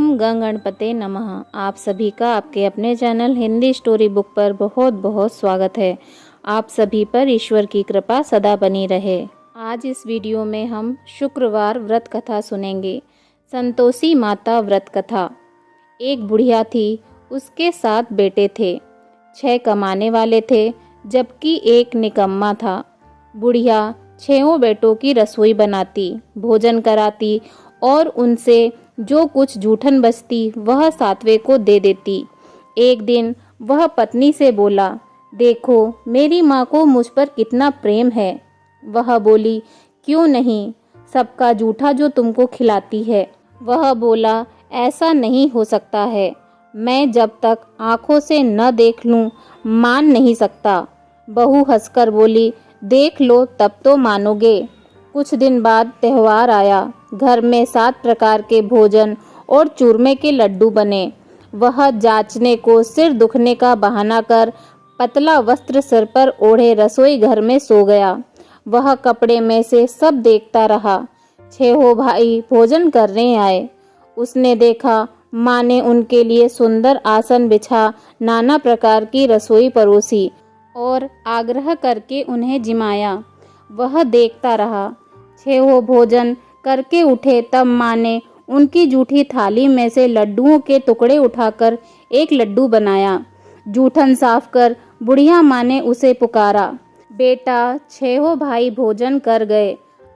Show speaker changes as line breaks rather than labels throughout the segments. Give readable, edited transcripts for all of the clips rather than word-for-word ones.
ओम गंग गणपते नमः। आप सभी का आपके अपने चैनल हिंदी स्टोरी बुक पर बहुत बहुत स्वागत है। आप सभी पर ईश्वर की कृपा सदा बनी रहे। आज इस वीडियो में हम शुक्रवार व्रत कथा सुनेंगे। संतोषी माता व्रत कथा। एक बुढ़िया थी, उसके 7 बेटे थे। 6 कमाने वाले थे जबकि एक निकम्मा था। बुढ़िया 6 बेटों की रसोई बनाती, भोजन कराती और उनसे जो कुछ जूठन बचती वह 7वें को दे देती। एक दिन वह पत्नी से बोला, देखो मेरी माँ को मुझ पर कितना प्रेम है। वह बोली, क्यों नहीं, सबका जूठा जो तुमको खिलाती है। वह बोला, ऐसा नहीं हो सकता है, मैं जब तक आंखों से न देख लूं मान नहीं सकता। बहू हंसकर बोली, देख लो तब तो मानोगे। कुछ दिन बाद त्योहार आया। घर में 7 प्रकार के भोजन और चूरमे के लड्डू बने। वह जांचने को सिर दुखने का बहाना कर पतला वस्त्र सिर पर ओढ़े रसोई घर में सो गया। वह कपड़े में से सब देखता रहा। 6 भाई भोजन करने आए। उसने देखा माँ ने उनके लिए सुंदर आसन बिछा नाना प्रकार की रसोई परोसी और आग्रह करके उन्हें जिमाया। वह देखता रहा। 6 भोजन करके उठे तब माँ ने उनकी जूठी थाली में से लड्डुओं के टुकड़े उठाकर एक लड्डू बनाया। जूठन साफ कर बुढ़िया माँ ने उसे पुकारा, बेटा 6 भाई भोजन कर गए,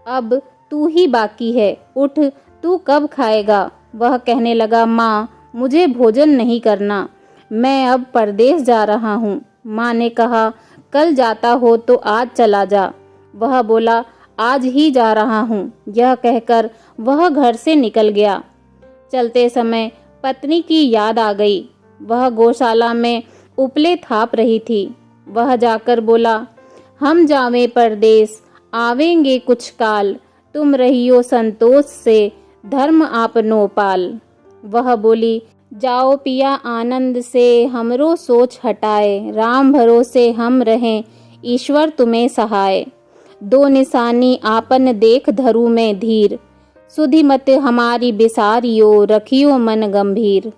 अब तू ही बाकी है, उठ, तू कब खाएगा। वह कहने लगा, माँ मुझे भोजन नहीं करना, मैं अब परदेश जा रहा हूँ। माँ ने कहा, कल जाता हो तो आज चला जा। वह बोला, आज ही जा रहा हूँ। यह कहकर वह घर से निकल गया। चलते समय पत्नी की याद आ गई। वह गौशाला में उपले थाप रही थी। वह जाकर बोला, हम जावें परदेस, आवेंगे कुछ काल, तुम रहियो संतोष से, धर्म आपनो पाल। वह बोली, जाओ पिया आनंद से, हमरो सोच हटाए, राम भरोसे हम रहें, ईश्वर तुम्हें सहाय। 2 निशानी आपन देख धरू में धीर, सुधि मत हमारी बिसारियो, रखियो मन गंभीर।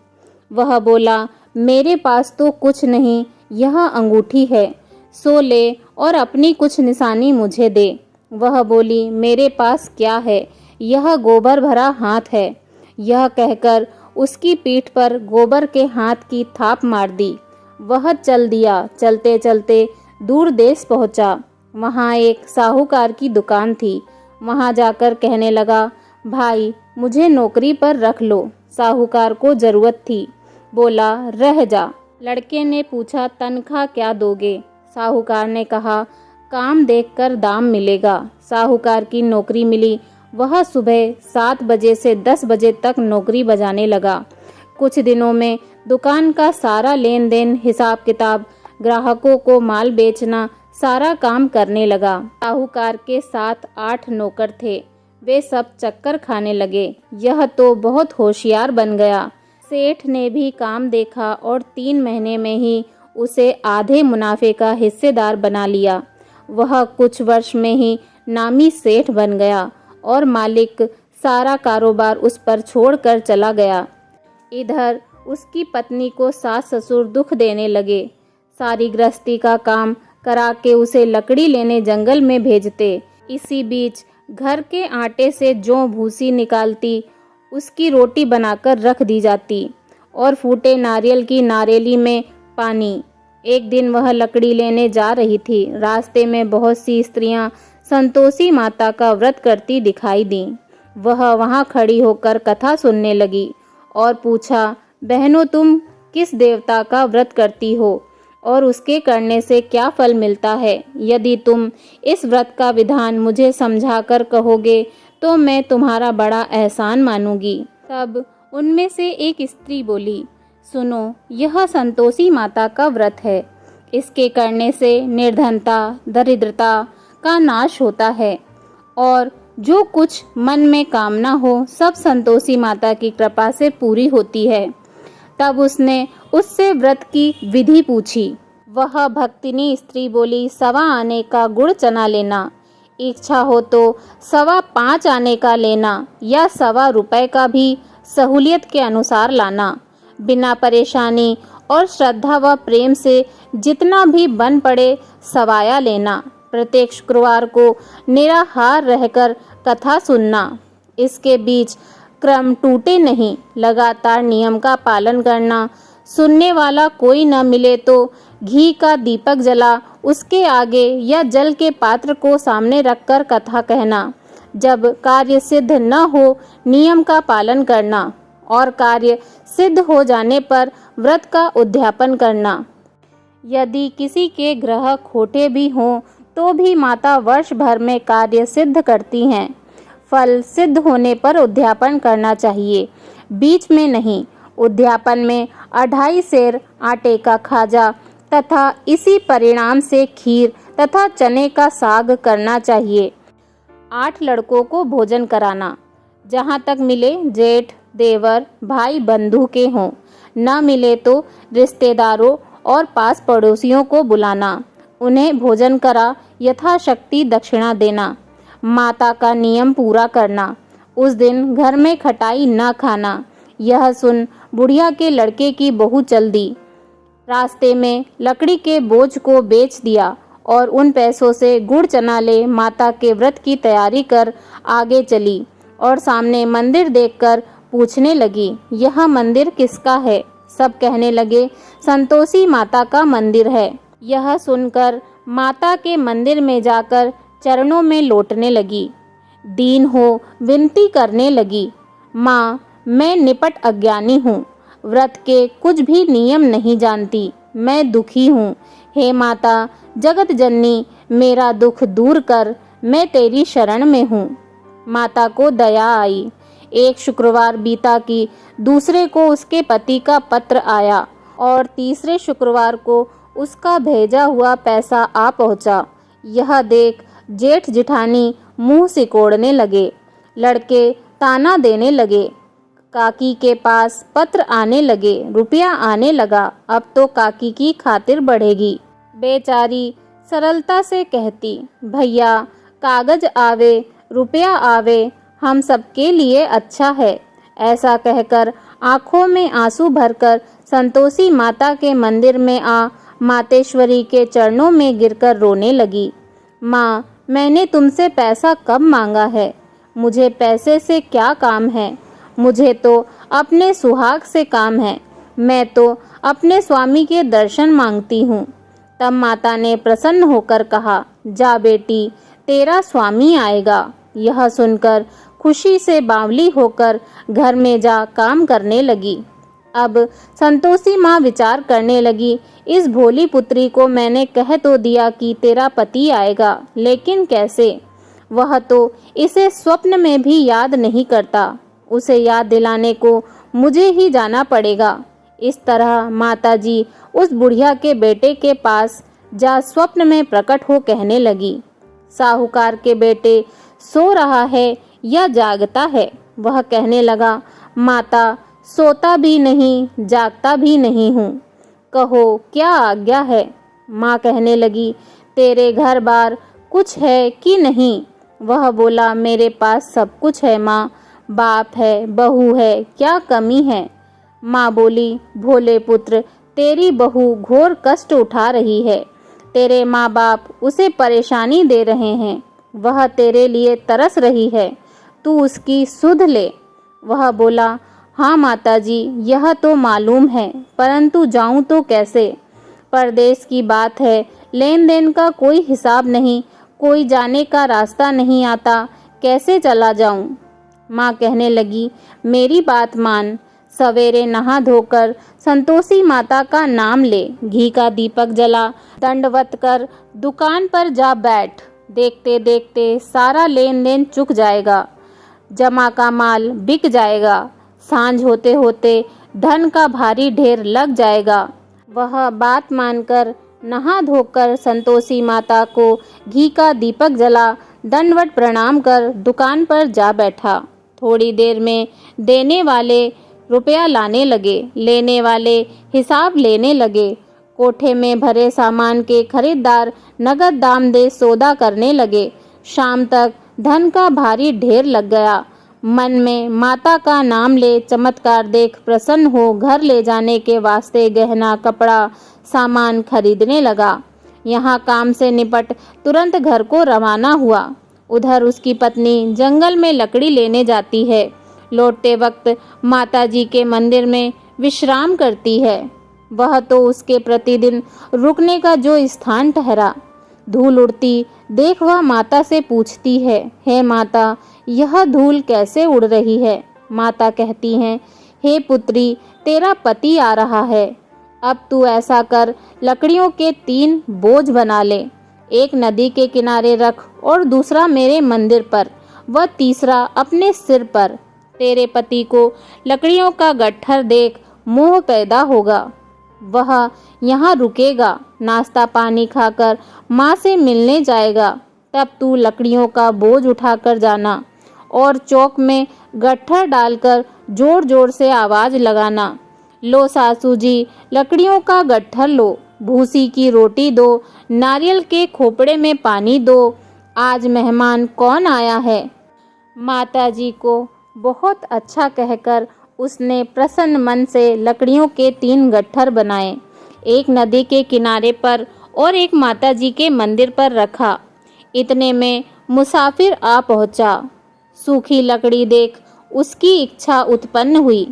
वह बोला, मेरे पास तो कुछ नहीं, यह अंगूठी है, सो ले और अपनी कुछ निशानी मुझे दे। वह बोली, मेरे पास क्या है, यह गोबर भरा हाथ है। यह कहकर उसकी पीठ पर गोबर के हाथ की थाप मार दी। वह चल दिया। चलते चलते दूर देश पहुंचा। वहाँ एक साहूकार की दुकान थी। वहाँ जाकर कहने लगा, भाई मुझे नौकरी पर रख लो, साहूकार को जरूरत थी। बोला, रह जा। लड़के ने पूछा, तनख्वाह क्या दोगे। साहूकार ने कहा, काम देखकर दाम मिलेगा। साहूकार की नौकरी मिली। वह सुबह 7 बजे से 10 बजे तक नौकरी बजाने लगा। कुछ दिनों में दुकान का सारा लेन देन, हिसाब किताब, ग्राहकों को माल बेचना, सारा काम करने लगा। साहूकार के 7-8 नौकर थे। वे सब चक्कर खाने लगे। यह तो बहुत होशियार बन गया। सेठ ने भी काम देखा और 3 महीने में ही उसे आधे मुनाफे का हिस्सेदार बना लिया। वह कुछ वर्ष में ही नामी सेठ बन गया और मालिक सारा कारोबार उस पर छोड़कर चला गया। इधर उसकी पत्नी को सास ससुर दुख देने लगे। सारी गृहस्थी का काम करा के उसे लकड़ी लेने जंगल में भेजते। इसी बीच घर के आटे से जौ भूसी निकालती, उसकी रोटी बनाकर रख दी जाती और फूटे नारियल की नारेली में पानी। एक दिन वह लकड़ी लेने जा रही थी। रास्ते में बहुत सी स्त्रियां संतोषी माता का व्रत करती दिखाई दी। वह वहां खड़ी होकर कथा सुनने लगी और पूछा, बहनों तुम किस देवता का व्रत करती हो और उसके करने से क्या फल मिलता है। यदि तुम इस व्रत का विधान मुझे समझाकर कहोगे तो मैं तुम्हारा बड़ा एहसान मानूंगी। तब उनमें से एक स्त्री बोली, सुनो, यह संतोषी माता का व्रत है। इसके करने से निर्धनता, दरिद्रता का नाश होता है और जो कुछ मन में कामना हो सब संतोषी माता की कृपा से पूरी होती है। तब उसने उससे व्रत की विधि पूछी। वह भक्तिनी स्त्री बोली, 1.25 आने का गुड़ चना लेना, इच्छा हो तो 5.25 आने का लेना या 1.25 रुपए का भी सहूलियत के अनुसार लाना। बिना परेशानी और श्रद्धा व प्रेम से जितना भी बन पड़े सवाया लेना। प्रत्येक शुक्रवार को निराहार रहकर कथा सुनना। इसके बीच क्रम टूटे नहीं, लगातार नियम का पालन करना। सुनने वाला कोई न मिले तो घी का दीपक जला उसके आगे या जल के पात्र को सामने रखकर कथा कहना। जब कार्य सिद्ध न हो, नियम का पालन करना और कार्य सिद्ध हो जाने पर व्रत का उद्यापन करना। यदि किसी के ग्रह खोटे भी हों तो भी माता वर्ष भर में कार्य सिद्ध करती हैं। फल सिद्ध होने पर उद्यापन करना चाहिए, बीच में नहीं। उद्यापन में 2.5 सेर आटे का खाजा तथा इसी परिणाम से खीर तथा चने का साग करना चाहिए। 8 लड़कों को भोजन कराना। जहाँ तक मिले जेठ, देवर, भाई बंधु के हों, न मिले तो रिश्तेदारों और पास पड़ोसियों को बुलाना। उन्हें भोजन करा यथाशक्ति दक्षिणा देना। माता का नियम पूरा करना। उस दिन घर में खटाई न खाना। यह सुन बुढ़िया के लड़के की बहू चल दी। रास्ते में लकड़ी के बोझ को बेच दिया और उन पैसों से गुड़ चना ले माता के व्रत की तैयारी कर आगे चली और सामने मंदिर देखकर पूछने लगी, यह मंदिर किसका है? सब कहने लगे, संतोषी माता का मंदिर है। यह सुनकर माता के मंदिर में जाकर चरणों में लौटने लगी। दीन हो विनती करने लगी, माँ मैं निपट अज्ञानी हूँ, व्रत के कुछ भी नियम नहीं जानती, मैं दुखी हूँ। हे माता जगत जननी, मेरा दुख दूर कर, मैं तेरी शरण में हूँ। माता को दया आई। एक शुक्रवार बीता कि दूसरे को उसके पति का पत्र आया और तीसरे शुक्रवार को उसका भेजा हुआ पैसा आ पहुँचा। यह देख जेठ जिठानी मुंह सिकोड़ने लगे। लड़के ताना देने लगे। काकी के पास पत्र आने लगे, रुपया आने लगा, अब तो काकी की खातिर बढ़ेगी। बेचारी सरलता से कहती, भैया कागज आवे रुपया आवे, हम सबके लिए अच्छा है। ऐसा कहकर आंखों में आंसू भरकर संतोषी माता के मंदिर में आ मातेश्वरी के चरणों में गिरकर रोने लगी। माँ मैंने तुमसे पैसा कब मांगा है? मुझे पैसे से क्या काम है? मुझे तो अपने सुहाग से काम है। मैं तो अपने स्वामी के दर्शन मांगती हूँ। तब माता ने प्रसन्न होकर कहा, जा बेटी तेरा स्वामी आएगा। यह सुनकर खुशी से बावली होकर घर में जा काम करने लगी। अब संतोषी माँ विचार करने लगी, इस भोली पुत्री को मैंने कह तो दिया कि तेरा पति आएगा, लेकिन कैसे? वह तो इसे स्वप्न में भी याद नहीं करता। उसे याद दिलाने को मुझे ही जाना पड़ेगा। इस तरह माताजी उस बुढ़िया के बेटे के पास जा स्वप्न में प्रकट हो कहने लगी, साहूकार के बेटे सो रहा है या जागता है? वह कहने लगा, माता सोता भी नहीं जागता भी नहीं हूँ, कहो क्या आज्ञा है? माँ कहने लगी, तेरे घर बार कुछ है कि नहीं? वह बोला, मेरे पास सब कुछ है माँ, बाप है बहू है, क्या कमी है? माँ बोली, भोले पुत्र तेरी बहू घोर कष्ट उठा रही है। तेरे माँ बाप उसे परेशानी दे रहे हैं। वह तेरे लिए तरस रही है, तू उसकी सुध ले। वह बोला, हाँ माताजी यह तो मालूम है, परंतु जाऊं तो कैसे? परदेश की बात है, लेन देन का कोई हिसाब नहीं, कोई जाने का रास्ता नहीं आता, कैसे चला जाऊं? माँ कहने लगी, मेरी बात मान, सवेरे नहा धोकर संतोषी माता का नाम ले, घी का दीपक जला, दंडवत कर दुकान पर जा बैठ। देखते देखते सारा लेन देन चुक जाएगा, जमा का माल बिक जाएगा, सांझ होते होते धन का भारी ढेर लग जाएगा। वह बात मानकर नहा धोकर संतोषी माता को घी का दीपक जला, दंडवत प्रणाम कर दुकान पर जा बैठा। थोड़ी देर में देने वाले रुपया लाने लगे, लेने वाले हिसाब लेने लगे। कोठे में भरे सामान के खरीदार नगद दाम दे सौदा करने लगे। शाम तक धन का भारी ढेर लग गया। मन में माता का नाम ले, चमत्कार देख प्रसन्न हो घर ले जाने के वास्ते गहना कपड़ा सामान खरीदने लगा। यहाँ काम से निपट तुरंत घर को रवाना हुआ। उधर उसकी पत्नी जंगल में लकड़ी लेने जाती है। लौटते वक्त माताजी के मंदिर में विश्राम करती है। वह तो उसके प्रतिदिन रुकने का जो स्थान ठहरा। धूल उड़ती देख वह माता से पूछती है, हे माता, यह धूल कैसे उड़ रही है? माता कहती हैं, हे पुत्री, तेरा पति आ रहा है। अब तू ऐसा कर, लकड़ियों के 3 बोझ बना ले। एक नदी के किनारे रख और दूसरा मेरे मंदिर पर व तीसरा अपने सिर पर। तेरे पति को लकड़ियों का गट्ठर देख मोह पैदा होगा। वह यहाँ रुकेगा, नाश्ता पानी खाकर माँ से मिलने जाएगा। तब तू लकड़ियों का बोझ उठाकर जाना और चौक में गट्ठर डालकर जोर जोर से आवाज लगाना, लो सासू जी, लकड़ियों का गट्ठर लो, भूसी की रोटी दो, नारियल के खोपड़े में पानी दो, आज मेहमान कौन आया है। माताजी को बहुत अच्छा कहकर उसने प्रसन्न मन से लकड़ियों के 3 गट्ठर बनाए, एक नदी के किनारे पर और एक माताजी के मंदिर पर रखा। इतने में मुसाफिर आ पहुंचा। सूखी लकड़ी देख उसकी इच्छा उत्पन्न हुई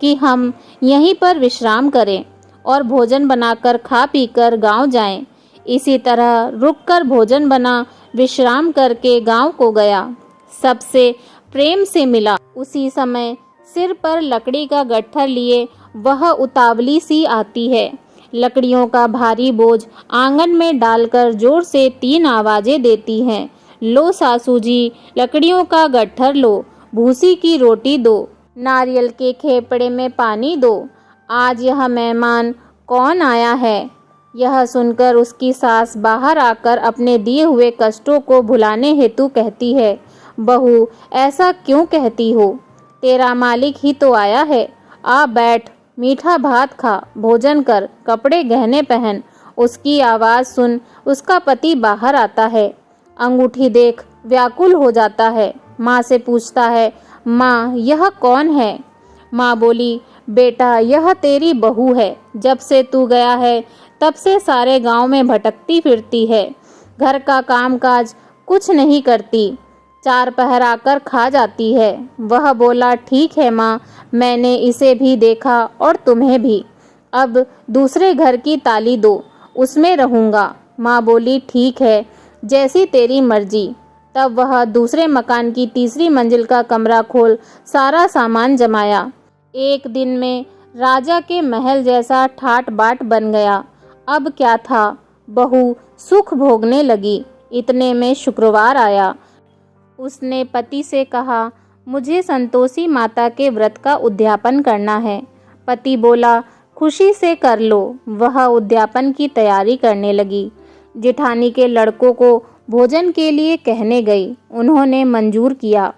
कि हम यहीं पर विश्राम करें और भोजन बनाकर खा पीकर गांव जाएं। इसी तरह रुककर भोजन बना, विश्राम करके गांव को गया। सबसे प्रेम से मिला। उसी समय सिर पर लकड़ी का गट्ठर लिए वह उतावली सी आती है। लकड़ियों का भारी बोझ आंगन में डालकर जोर से 3 आवाजें देती हैं, लो सासू जी, लकड़ियों का गट्ठर लो, भूसी की रोटी दो, नारियल के खेपड़े में पानी दो, आज यह मेहमान कौन आया है। यह सुनकर उसकी सास बाहर आकर अपने दिए हुए कष्टों को भुलाने हेतु कहती है, बहू, ऐसा क्यों कहती हो? तेरा मालिक ही तो आया है। आ बैठ, मीठा भात खा, भोजन कर, कपड़े गहने पहन। उसकी आवाज़ सुन उसका पति बाहर आता है। अंगूठी देख व्याकुल हो जाता है। माँ से पूछता है, माँ, यह कौन है? माँ बोली, बेटा, यह तेरी बहू है। जब से तू गया है तब से सारे गांव में भटकती फिरती है। घर का कामकाज कुछ नहीं करती, 4 पहर आकर खा जाती है। वह बोला, ठीक है माँ, मैंने इसे भी देखा और तुम्हें भी। अब दूसरे घर की ताली दो, उसमें रहूँगा। माँ बोली, ठीक है, जैसी तेरी मर्जी। तब वह दूसरे मकान की 3री मंजिल का कमरा खोल सारा सामान जमाया। एक दिन में राजा के महल जैसा ठाट बाट बन गया। अब क्या था, बहू सुख भोगने लगी। इतने में शुक्रवार आया। उसने पति से कहा, मुझे संतोषी माता के व्रत का उद्यापन करना है। पति बोला, खुशी से कर लो। वह उद्यापन की तैयारी करने लगी। जेठानी के लड़कों को भोजन के लिए कहने गई। उन्होंने मंजूर किया,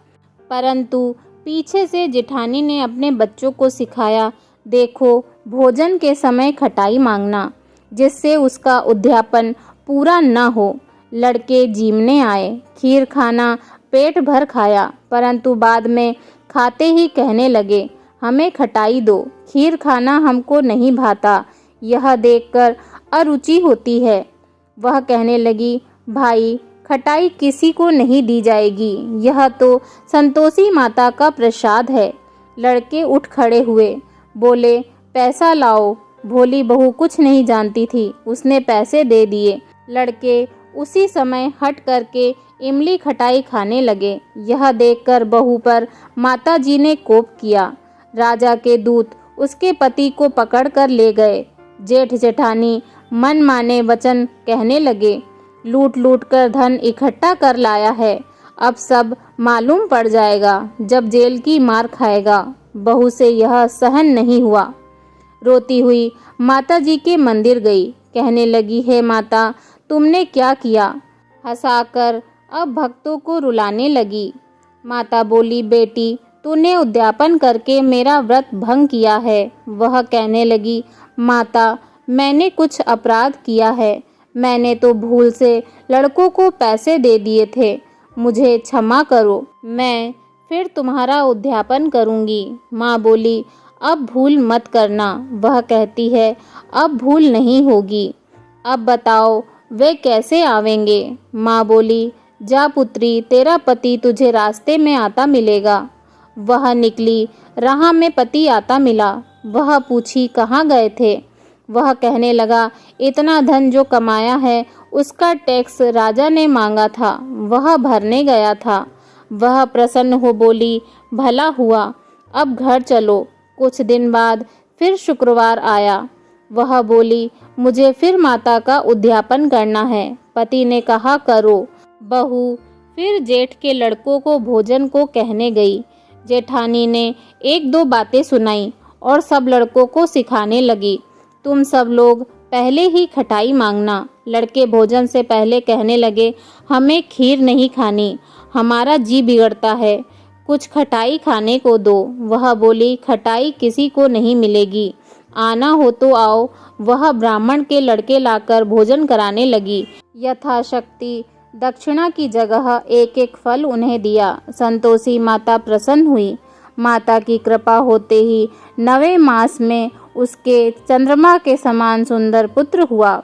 परंतु पीछे से जेठानी ने अपने बच्चों को सिखाया, देखो, भोजन के समय खटाई मांगना, जिससे उसका उद्यापन पूरा न हो। लड़के जीमने आए। खीर खाना पेट भर खाया, परंतु बाद में खाते ही कहने लगे, हमें खटाई दो, खीर खाना हमको नहीं भाता, यह देखकर अरुचि होती है। वह कहने लगी, भाई, खटाई किसी को नहीं दी जाएगी, यह तो संतोषी माता का प्रसाद है। लड़के उठ खड़े हुए, बोले, पैसा लाओ। भोली बहू कुछ नहीं जानती थी, उसने पैसे दे दिए। लड़के उसी समय हट करके इमली खटाई खाने लगे। यह देखकर बहू पर माताजी ने कोप किया। राजा के दूत उसके पति को पकड़कर ले गए। जेठ जेठानी मन माने वचन कहने लगे, लूट लूट कर धन इकट्ठा कर लाया है, अब सब मालूम पड़ जाएगा जब जेल की मार खाएगा। बहू से यह सहन नहीं हुआ। रोती हुई माताजी के मंदिर गई। कहने लगी, हे माता, तुमने क्या किया? हंसाकर अब भक्तों को रुलाने लगी। माता बोली, बेटी, तूने उद्यापन करके मेरा व्रत भंग किया है। वह कहने लगी, माता, मैंने कुछ अपराध किया है, मैंने तो भूल से लड़कों को पैसे दे दिए थे, मुझे क्षमा करो। मैं फिर तुम्हारा उद्यापन करूँगी। माँ बोली, अब भूल मत करना। वह कहती है, अब भूल नहीं होगी। अब बताओ वे कैसे आवेंगे? माँ बोली, जा पुत्री, तेरा पति तुझे रास्ते में आता मिलेगा। वह निकली, राह में पति आता मिला। वह पूछी, कहाँ गए थे? वह कहने लगा, इतना धन जो कमाया है उसका टैक्स राजा ने मांगा था, वह भरने गया था। वह प्रसन्न हो बोली, भला हुआ, अब घर चलो। कुछ दिन बाद फिर शुक्रवार आया। वह बोली, मुझे फिर माता का उद्यापन करना है। पति ने कहा, करो। बहू फिर जेठ के लड़कों को भोजन को कहने गई। जेठानी ने एक दो बातें सुनाई और सब लड़कों को सिखाने लगी, तुम सब लोग पहले ही खटाई मांगना। लड़के भोजन से पहले कहने लगे, हमें खीर नहीं खानी, हमारा जी बिगड़ता है, कुछ खटाई खाने को दो। वह बोली, खटाई किसी को नहीं मिलेगी, आना हो तो आओ। वह ब्राह्मण के लड़के लाकर भोजन कराने लगी। यथाशक्ति दक्षिणा की जगह एक एक फल उन्हें दिया। संतोषी माता प्रसन्न हुई। माता की कृपा होते ही 9वें मास में उसके चंद्रमा के समान सुंदर पुत्र हुआ।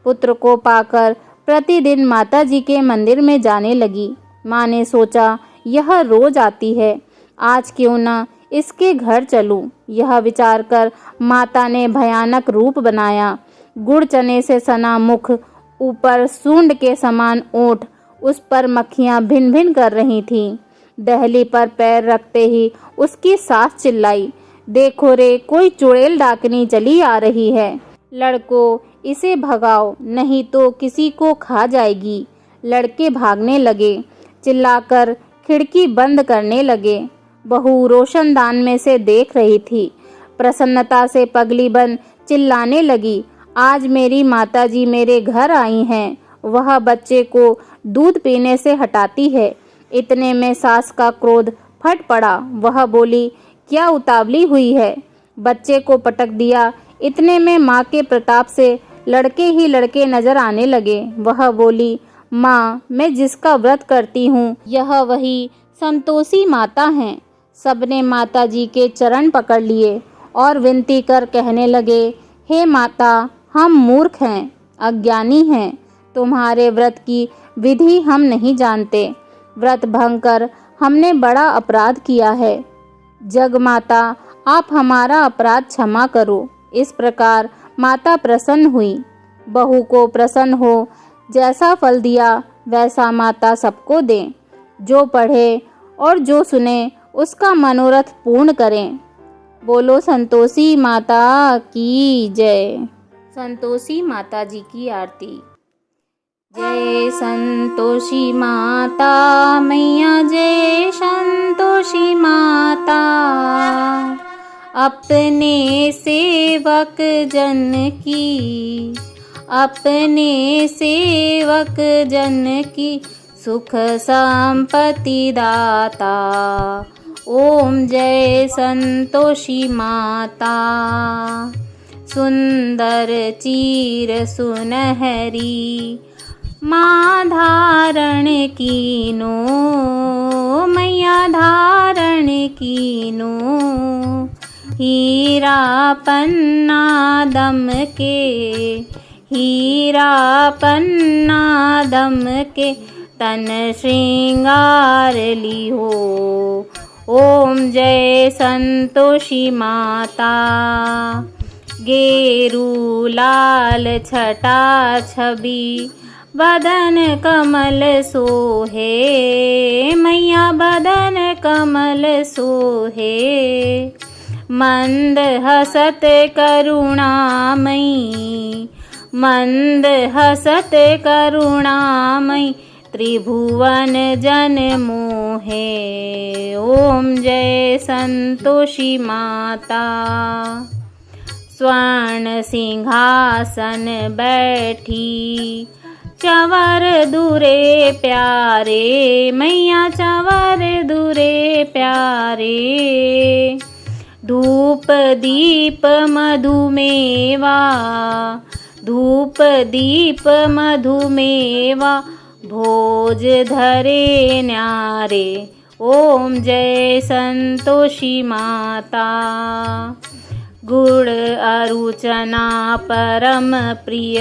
पुत्र को पाकर प्रतिदिन माता जी के मंदिर में जाने लगी। माँ ने सोचा, यह रोज आती है, आज क्यों न इसके घर चलूं। यह विचार कर माता ने भयानक रूप बनाया। गुड़ चने से सना मुख, ऊपर सूंड के समान ओंठ, उस पर मक्खियां भिन भिन कर रही थीं। दहली पर पैर रखते ही उसकी सास चिल्लाई, देखो रे, कोई चुड़ैल डाकनी चली आ रही है। लड़कों, इसे भगाओ, नहीं तो किसी को खा जाएगी। लड़के भागने लगे, चिल्लाकर खिड़की बंद करने लगे। बहू रोशनदान में से देख रही थी। प्रसन्नता से पगली बन चिल्लाने लगी, आज मेरी माताजी मेरे घर आई हैं। वह बच्चे को दूध पीने से हटाती है। इतने में सास का क्रोध फट पड़ा। वह बोली, क्या उतावली हुई है? बच्चे को पटक दिया। इतने में माँ के प्रताप से लड़के ही लड़के नजर आने लगे। वह बोली, माँ, मैं जिसका व्रत करती हूँ यह वही संतोषी माता हैं। सबने माता जी के चरण पकड़ लिए और विनती कर कहने लगे, हे माता, हम मूर्ख हैं, अज्ञानी हैं, तुम्हारे व्रत की विधि हम नहीं जानते। व्रत भंग कर हमने बड़ा अपराध किया है। जग माता, आप हमारा अपराध क्षमा करो। इस प्रकार माता प्रसन्न हुई। बहू को प्रसन्न हो, जैसा फल दिया वैसा माता सबको दें। जो पढ़े और जो सुने उसका मनोरथ पूर्ण करें। बोलो संतोषी माता की जय। संतोषी माता जी की आरती। जय संतोषी माता मैया, जय संतोषी माता। अपने सेवक जन की, अपने सेवक जन की सुख संपत्ति दाता। ओम जय संतोषी माता। सुंदर चीर सुनहरी माँ धारण कीनो, मैया धारण कीनो। हीरा पन्ना दम के, हीरा पन्ना दम के, तन श्रृंगार ली हो। ओम जय संतोषी माता। गेरू लाल छटा छवि, बदन कमल सोहे, मैया बदन कमल सोहे। मंद हसत करुणामयी, मंद हसत करुणामयी, त्रिभुवन जन मोहे। ओम जय संतोषी माता। स्वर्ण सिंहासन बैठी, चंवर दूरे प्यारे, मैया चंवर दूरे प्यारे। धूप दीप मधुमेवा, धूप दीप मधुमेवा, भोज धरे न्यारे। ओम जय संतोषी माता। गुड़ अरुचना परम प्रिय,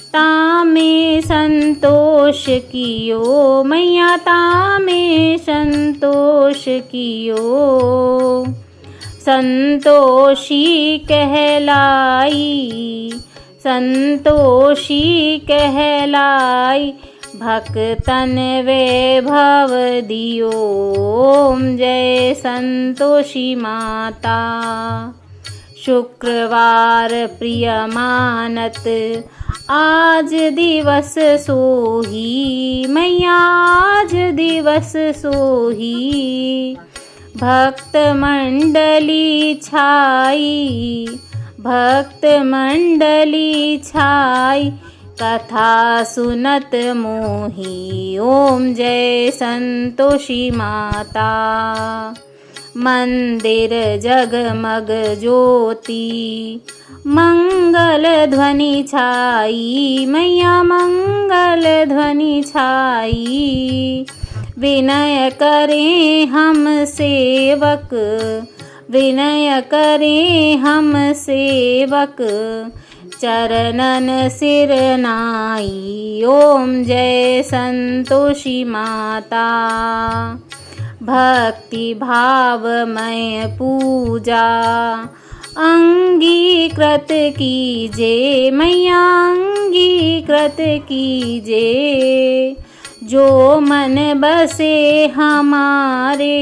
तामे संतोष कियो मैया तामे संतोष कियो। संतोषी कहलाई, संतोषी कहलाई, भक्तन वैभव दियो। ओम जय संतोषी माता। शुक्रवार प्रिय मानत, आज दिवस सोही मैया आज दिवस सोही। भक्त मंडली छाई, भक्त मंडली छाई, कथा सुनत मोही। ओम जय संतोषी माता। मंदिर जगमग ज्योति, मंगल ध्वनि छाई मैया मंगल ध्वनि छाई। विनय करें हम सेवक, विनय करें हम सेवक, चरणन सिर नाई। ओम जय संतोषी माता। भक्ति भावमय पूजा अंगीकृत कीजे मैया अंगीकृत कीजे। जो मन बसे हमारे,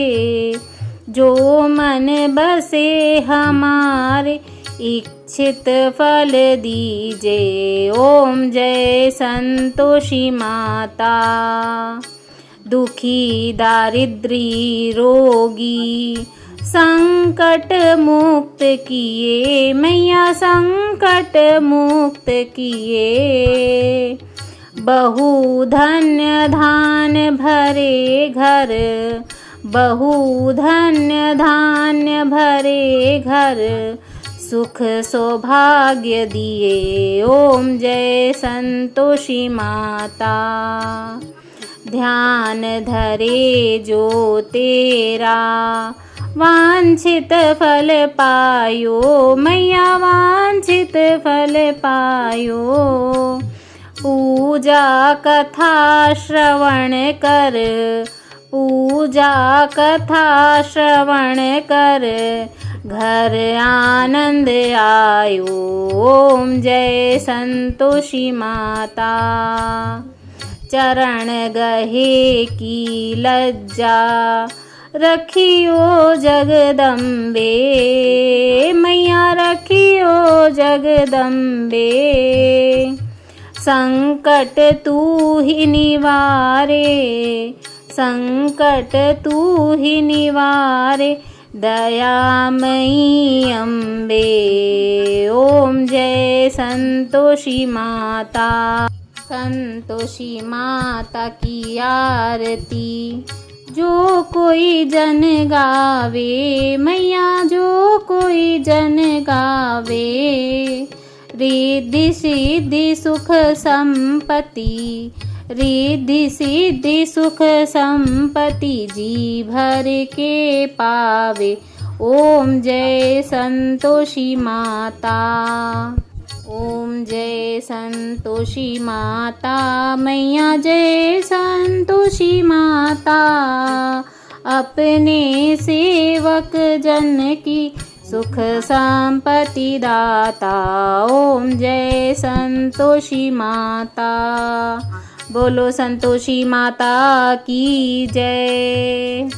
जो मन बसे हमारे, इच्छित फल दीजे। ओम जय संतोषी माता। दुखी दारिद्री रोगी, संकट मुक्त किए मैया संकट मुक्त किए। बहु धन्य धान्य भरे घर, बहु धन्य धान्य भरे घर, सुख सौभाग्य दिए। ओम जय संतोषी माता। ध्यान धरे जो तेरा, वांछित फल पायो मैया वांछित फल पायो। पूजा कथा श्रवण कर, पूजा कथा श्रवण कर, घर आनंद आयो। ओम जय संतोषी माता। चरण गहे की लज्जा, रखियो जगदम्बे मैया रखियो जगदम्बे। संकट तू ही निवारे, संकट तू ही निवारे, दयामयी अम्बे। ओम जय संतोषी माता। संतोषी माता की आरती जो कोई जन गावे मैया जो कोई जन गावे। रिद्धि सिद्धि सुख संपत्ति, रिद्धि सिद्धि सुख संपत्ति, जी भर के पावे। ओम जय संतोषी माता। ओम जय संतोषी माता मैया जय संतोषी माता। अपने सेवक जन की सुख संपत्ति दाता। ओम जय संतोषी माता। बोलो संतोषी माता की जय।